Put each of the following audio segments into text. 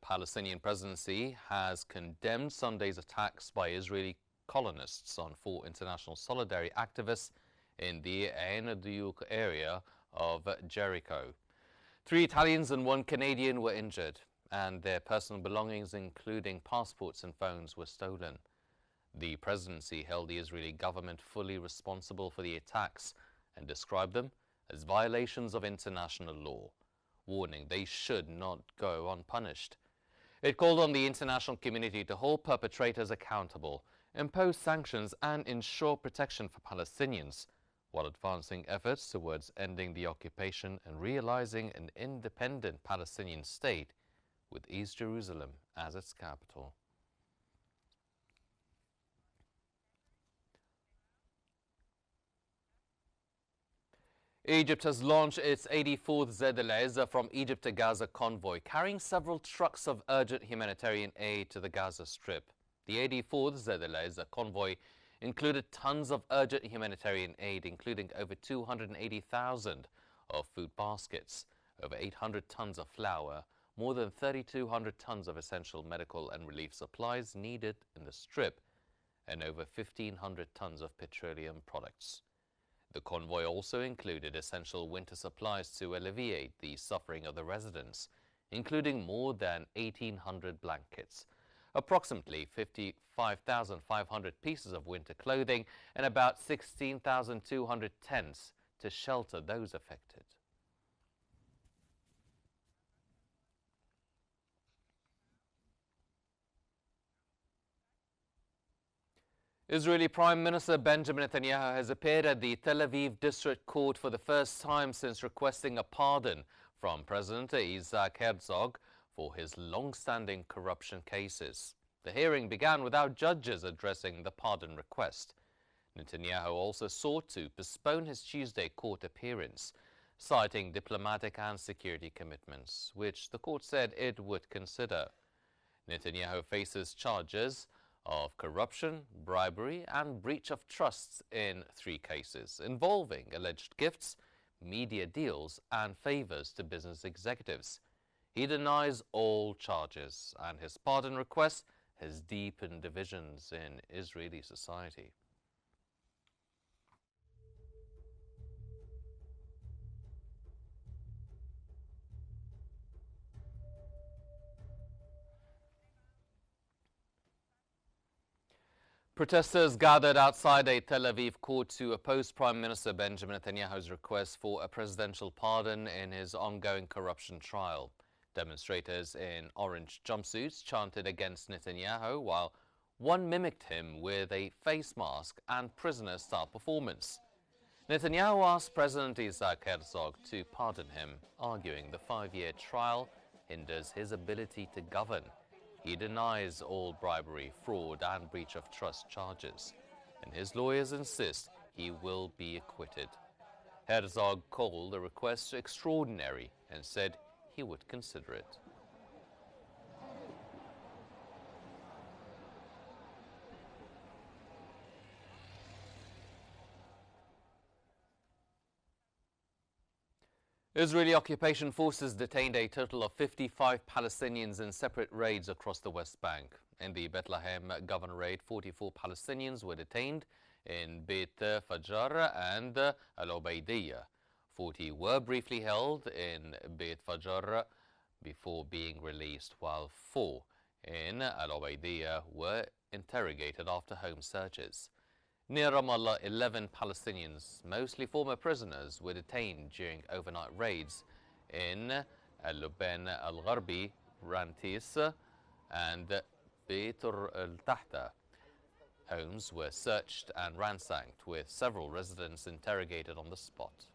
Palestinian presidency has condemned Sunday's attacks by Israeli colonists on 4 international solidarity activists in the Ain Diyuk area of Jericho. 3 Italians and 1 Canadian were injured, and their personal belongings, including passports and phones, were stolen. The presidency held the Israeli government fully responsible for the attacks and described them as violations of international law, warning they should not go unpunished. It called on the international community to hold perpetrators accountable, impose sanctions and ensure protection for Palestinians, while advancing efforts towards ending the occupation and realizing an independent Palestinian state with East Jerusalem as its capital. Egypt has launched its 84th ZLS from Egypt to Gaza convoy, carrying several trucks of urgent humanitarian aid to the Gaza Strip. The 84th ZLS convoy included tons of urgent humanitarian aid, including over 280,000 of food baskets, over 800 tons of flour, more than 3,200 tons of essential medical and relief supplies needed in the Strip, and over 1,500 tons of petroleum products. The convoy also included essential winter supplies to alleviate the suffering of the residents, including more than 1,800 blankets, approximately 55,500 pieces of winter clothing, and about 16,200 tents to shelter those affected. Israeli Prime Minister Benjamin Netanyahu has appeared at the Tel Aviv District Court for the first time since requesting a pardon from President Isaac Herzog for his long-standing corruption cases. The hearing began without judges addressing the pardon request. Netanyahu also sought to postpone his Tuesday court appearance, citing diplomatic and security commitments, which the court said it would consider. Netanyahu faces charges of corruption, bribery and breach of trust in 3 cases involving alleged gifts, media deals and favors to business executives. He denies all charges, and his pardon request has deepened divisions in Israeli society. Protesters gathered outside a Tel Aviv court to oppose Prime Minister Benjamin Netanyahu's request for a presidential pardon in his ongoing corruption trial. Demonstrators in orange jumpsuits chanted against Netanyahu, while one mimicked him with a face mask and prisoner-style performance. Netanyahu asked President Isaac Herzog to pardon him, arguing the 5-year trial hinders his ability to govern. He denies all bribery, fraud and breach of trust charges, and his lawyers insist he will be acquitted. Herzog called the request extraordinary and said he would consider it. Israeli occupation forces detained a total of 55 Palestinians in separate raids across the West Bank. In the Bethlehem governorate, 44 Palestinians were detained in Beit Fajar and Al-Ubaidiyah. 40 were briefly held in Beit Fajar before being released, while 4 in Al-Ubaidiyah were interrogated after home searches. Near Ramallah, 11 Palestinians, mostly former prisoners, were detained during overnight raids in Al-Lubain Al-Gharbi, Rantis, and Beit al-Tahta. Homes were searched and ransacked, with several residents interrogated on the spot.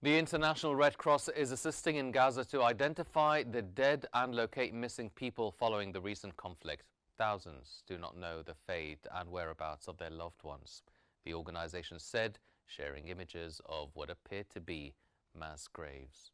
The International Red Cross is assisting in Gaza to identify the dead and locate missing people following the recent conflict. Thousands do not know the fate and whereabouts of their loved ones. The organization said, sharing images of what appeared to be mass graves.